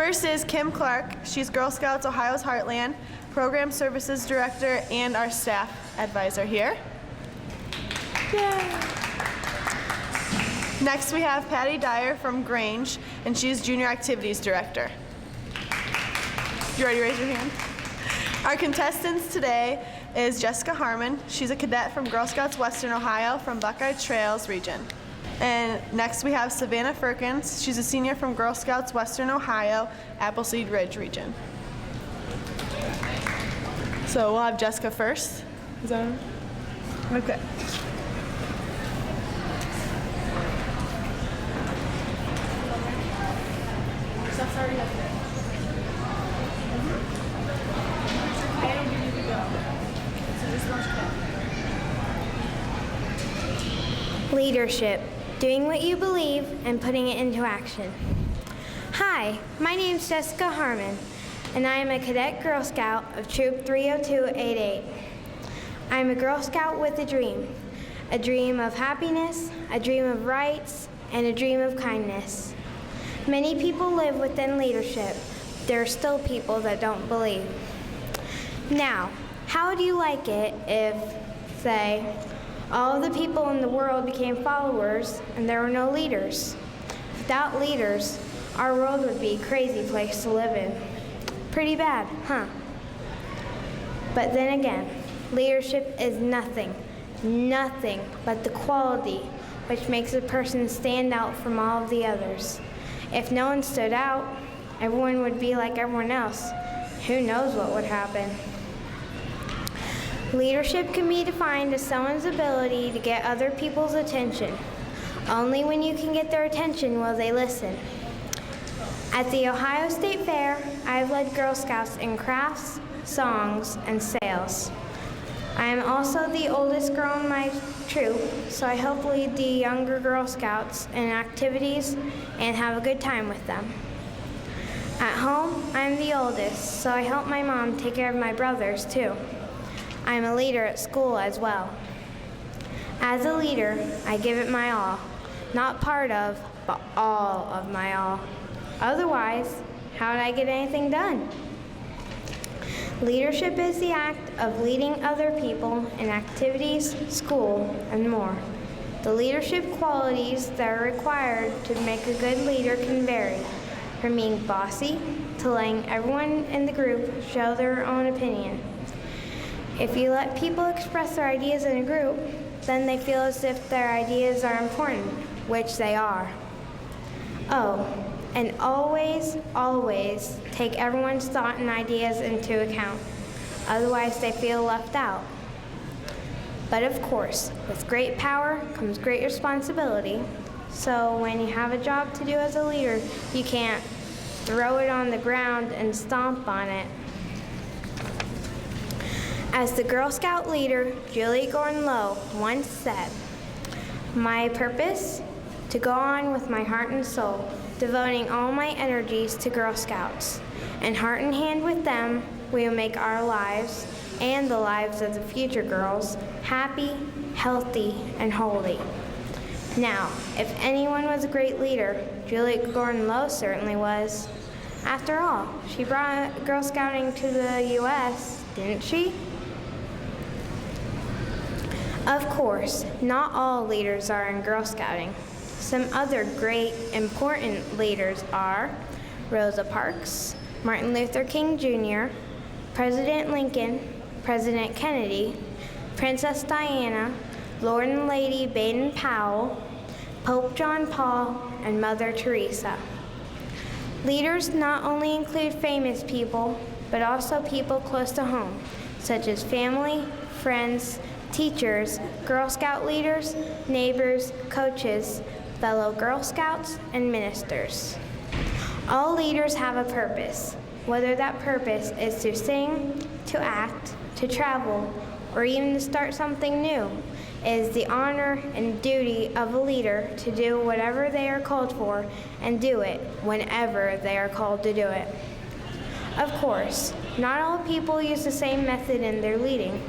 First is Kim Clark. She's Girl Scouts Ohio's Heartland, Program Services Director, and our staff advisor here. Yay. Next we have Patty Dyer from Grange, and she's Junior Activities Director. You ready to raise your hand? Our contestants today is Jessica Harmon. She's a cadet from Girl Scouts Western Ohio from Buckeye Trails region. And next we have Savannah Firkins. She's a senior from Girl Scouts Western Ohio, Appleseed Ridge region. So we'll have Jessica first. Is that okay? Stuff's already up there. I don't need you to go. So this one's good. Leadership, doing what you believe and putting it into action. Hi, my name is Jessica Harmon, and I am a cadet Girl Scout of Troop 30288. I am a Girl Scout with a dream of happiness, a dream of rights, and a dream of kindness. Many people live within leadership. There are still people that don't believe. Now, how would you like it if, say, all of the people in the world became followers and there were no leaders? Without leaders, our world would be a crazy place to live in. Pretty bad, huh? But then again, leadership is nothing but the quality which makes a person stand out from all of the others. If no one stood out, everyone would be like everyone else. Who knows what would happen? Leadership can be defined as someone's ability to get other people's attention. Only when you can get their attention will they listen. At the Ohio State Fair, I've led Girl Scouts in crafts, songs, and sales. I am also the oldest girl in my troop, so I help lead the younger Girl Scouts in activities and have a good time with them. At home, I'm the oldest, so I help my mom take care of my brothers too. I'm a leader at school as well. As a leader, I give it my all, not part of, but all of my all. Otherwise, how would I get anything done? Leadership is the act of leading other people in activities, school, and more. The leadership qualities that are required to make a good leader can vary, from being bossy to letting everyone in the group show their own opinion. If you let people express their ideas in a group, then they feel as if their ideas are important, which they are. Oh, and always, always take everyone's thought and ideas into account. Otherwise, they feel left out. But of course, with great power comes great responsibility. So when you have a job to do as a leader, you can't throw it on the ground and stomp on it. As the Girl Scout leader, Julie Gordon Lowe, once said, "My purpose? To go on with my heart and soul, devoting all my energies to Girl Scouts. And heart in hand with them, we will make our lives, and the lives of the future girls, happy, healthy, and holy." Now, if anyone was a great leader, Julie Gordon Lowe certainly was. After all, she brought Girl Scouting to the U.S., didn't she? Of course, not all leaders are in Girl Scouting. Some other great, important leaders are Rosa Parks, Martin Luther King Jr., President Lincoln, President Kennedy, Princess Diana, Lord and Lady Baden-Powell, Pope John Paul, and Mother Teresa. Leaders not only include famous people, but also people close to home, such as family, friends, teachers, Girl Scout leaders, neighbors, coaches, fellow Girl Scouts, and ministers. All leaders have a purpose, whether that purpose is to sing, to act, to travel, or even to start something new. It is the honor and duty of a leader to do whatever they are called for and do it whenever they are called to do it. Of course, not all people use the same method in their leading.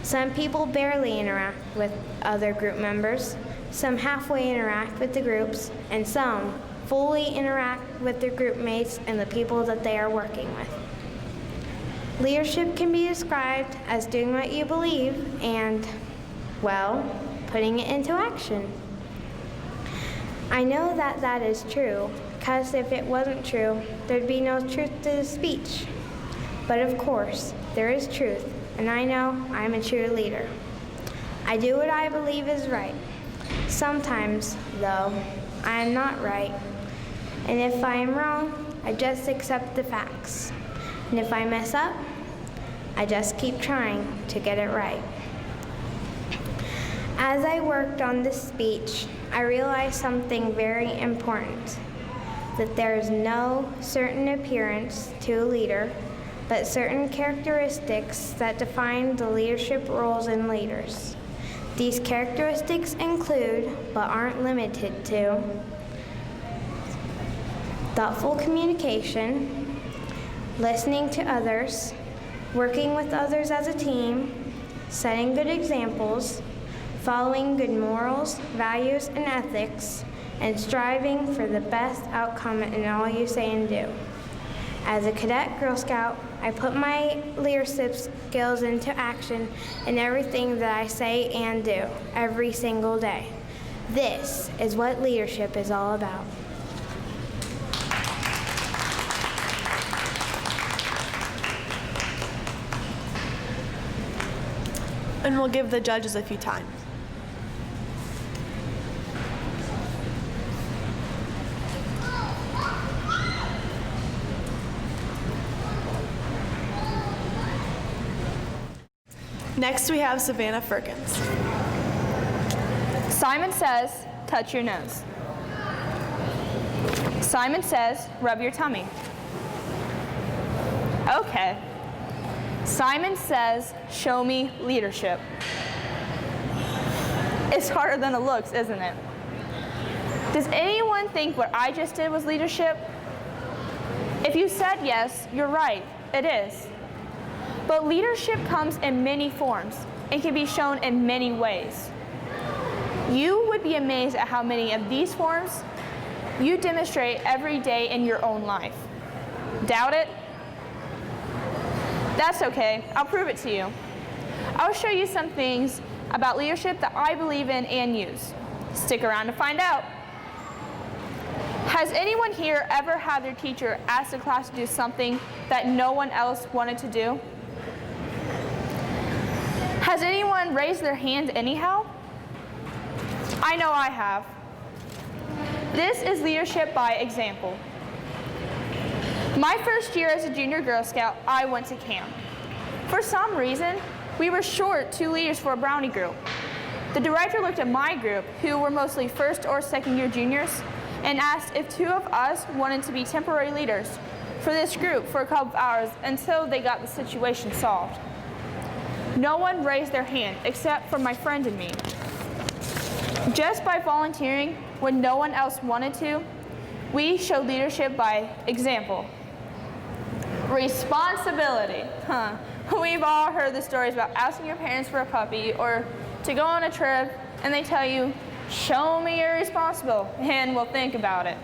Some people barely interact with other group members, some halfway interact with the groups, and some fully interact with their group mates and the people that they are working with. Leadership can be described as doing what you believe and, well, putting it into action. I know that that is true, because if it wasn't true, there'd be no truth to the speech. But of course, there is truth, and I know I'm a true leader. I do what I believe is right. Sometimes, though, I am not right. And if I am wrong, I just accept the facts. And if I mess up, I just keep trying to get it right. As I worked on this speech, I realized something very important, that there is no certain appearance to a leader, but certain characteristics that define the leadership roles in leaders. These characteristics include, but aren't limited to, thoughtful communication, listening to others, working with others as a team, setting good examples, following good morals, values, and ethics, and striving for the best outcome in all you say and do. As a cadet Girl Scout, I put my leadership skills into action in everything that I say and do every single day. This is what leadership is all about. And we'll give the judges a few times. Next we have Savannah Firkins. Simon says, touch your nose. Simon says, rub your tummy. Okay. Simon says, show me leadership. It's harder than it looks, isn't it? Does anyone think what I just did was leadership? If you said yes, you're right, it is. But leadership comes in many forms and can be shown in many ways. You would be amazed at how many of these forms you demonstrate every day in your own life. Doubt it? That's okay, I'll prove it to you. I'll show you some things about leadership that I believe in and use. Stick around to find out. Has anyone here ever had their teacher ask the class to do something that no one else wanted to do? Has anyone raised their hand anyhow? I know I have. This is leadership by example. My first year as a junior Girl Scout, I went to camp. For some reason, we were short 2 leaders for a brownie group. The director looked at my group, who were mostly first or second year juniors, and asked if 2 of us wanted to be temporary leaders for this group for a couple of hours until they got the situation solved. No one raised their hand except for my friend and me. Just by volunteering when no one else wanted to, we showed leadership by example. Responsibility. We've all heard the stories about asking your parents for a puppy or to go on a trip and they tell you, show me you're responsible and we'll think about it.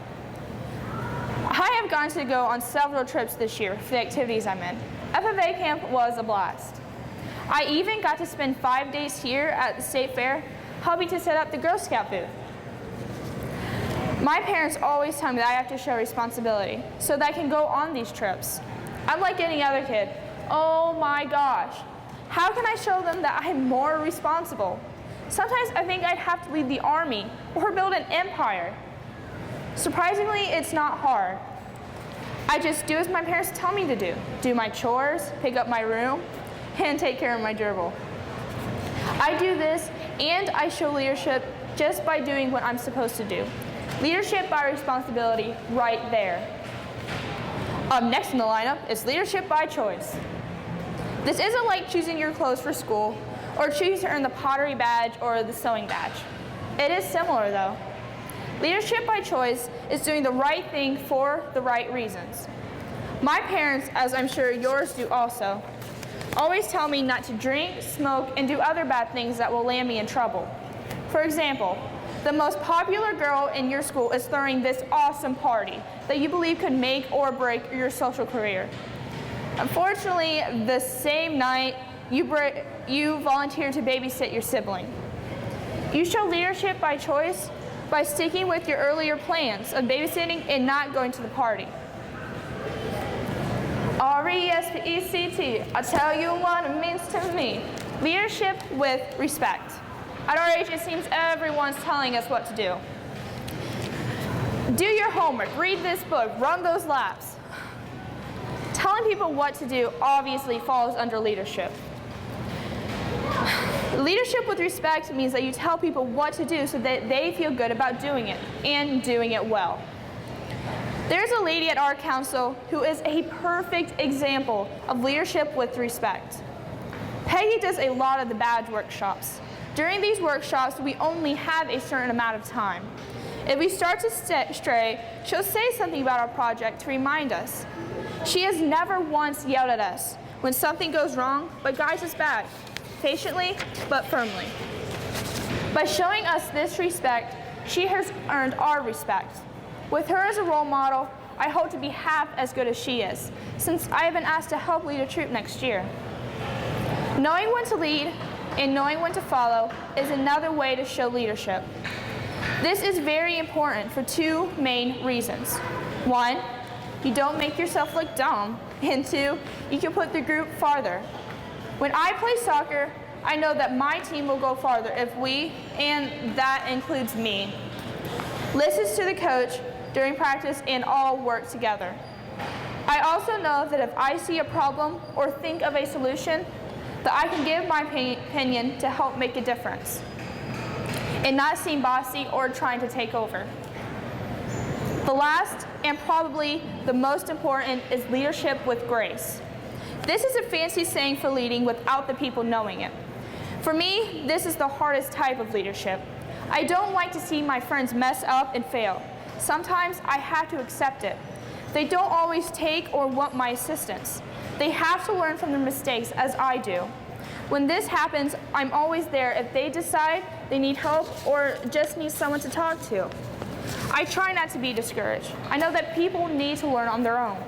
I have gotten to go on several trips this year for the activities I'm in. FFA camp was a blast. I even got to spend 5 days here at the state fair helping to set up the Girl Scout booth. My parents always tell me that I have to show responsibility so that I can go on these trips. I'm like any other kid. Oh my gosh, how can I show them that I'm more responsible? Sometimes I think I'd have to lead the army or build an empire. Surprisingly, it's not hard. I just do as my parents tell me to do. Do my chores, pick up my room, and take care of my gerbil. I do this and I show leadership just by doing what I'm supposed to do. Leadership by responsibility right there. Up next in the lineup is leadership by choice. This isn't like choosing your clothes for school or choosing to earn the pottery badge or the sewing badge. It is similar though. Leadership by choice is doing the right thing for the right reasons. My parents, as I'm sure yours do also, always tell me not to drink, smoke, and do other bad things that will land me in trouble. For example, The most popular girl in your school is throwing this awesome party that you believe could make or break your social career. Unfortunately, the same night, you volunteer to babysit your sibling. You show leadership by choice by sticking with your earlier plans of babysitting and not going to the party. R-E-S-P-E-C-T, I'll tell you what it means to me. Leadership with respect. At our age, it seems everyone's telling us what to do. Do your homework, read this book, run those laps. Telling people what to do obviously falls under leadership. Leadership with respect means that you tell people what to do so that they feel good about doing it and doing it well. There's a lady at our council who is a perfect example of leadership with respect. Peggy does a lot of the badge workshops. During these workshops, we only have a certain amount of time. If we start to stray, she'll say something about our project to remind us. She has never once yelled at us when something goes wrong, but guides us back, patiently but firmly. By showing us this respect, she has earned our respect. With her as a role model, I hope to be half as good as she is, since I have been asked to help lead a troop next year. Knowing when to lead and knowing when to follow is another way to show leadership. This is very important for two main reasons. One, you don't make yourself look dumb, and two, you can put the group farther. When I play soccer, I know that my team will go farther if we, and that includes me, listens to the coach during practice and all work together. I also know that if I see a problem or think of a solution, that I can give my opinion to help make a difference and not seem bossy or trying to take over. The last and probably the most important is leadership with grace. This is a fancy saying for leading without the people knowing it. For me, this is the hardest type of leadership. I don't like to see my friends mess up and fail. Sometimes I have to accept it. They don't always take or want my assistance. They have to learn from their mistakes as I do. When this happens, I'm always there if they decide they need help or just need someone to talk to. I try not to be discouraged. I know that people need to learn on their own.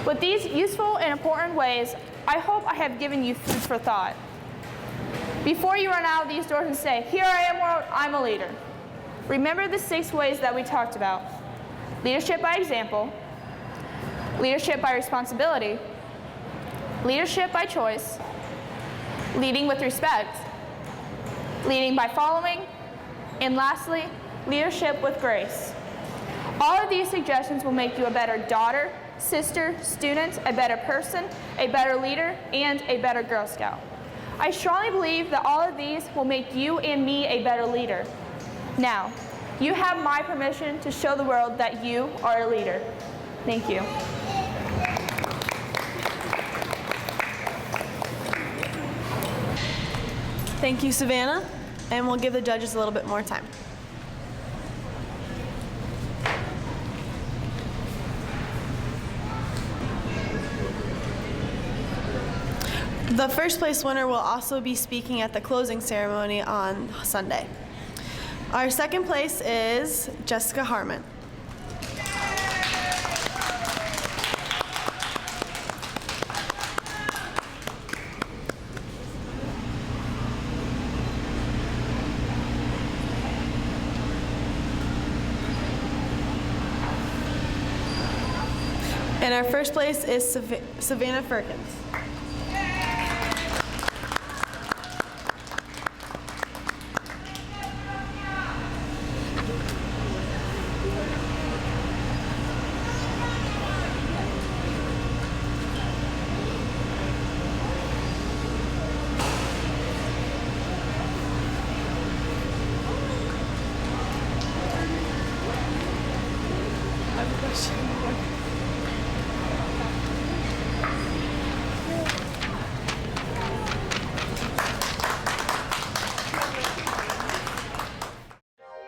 With these useful and important ways, I hope I have given you food for thought. Before you run out of these doors and say, "Here I am, world, I'm a leader," remember the 6 ways that we talked about. Leadership by example, leadership by responsibility, leadership by choice, leading with respect, leading by following, and lastly, leadership with grace. All of these suggestions will make you a better daughter, sister, student, a better person, a better leader, and a better Girl Scout. I strongly believe that all of these will make you and me a better leader. Now, you have my permission to show the world that you are a leader. Thank you. Thank you, Savannah, and we'll give the judges a little bit more time. The first place winner will also be speaking at the closing ceremony on Sunday. Our second place is Jessica Harmon. And our first place is Savannah Firkins.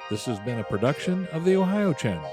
This has been a production of the Ohio Channel.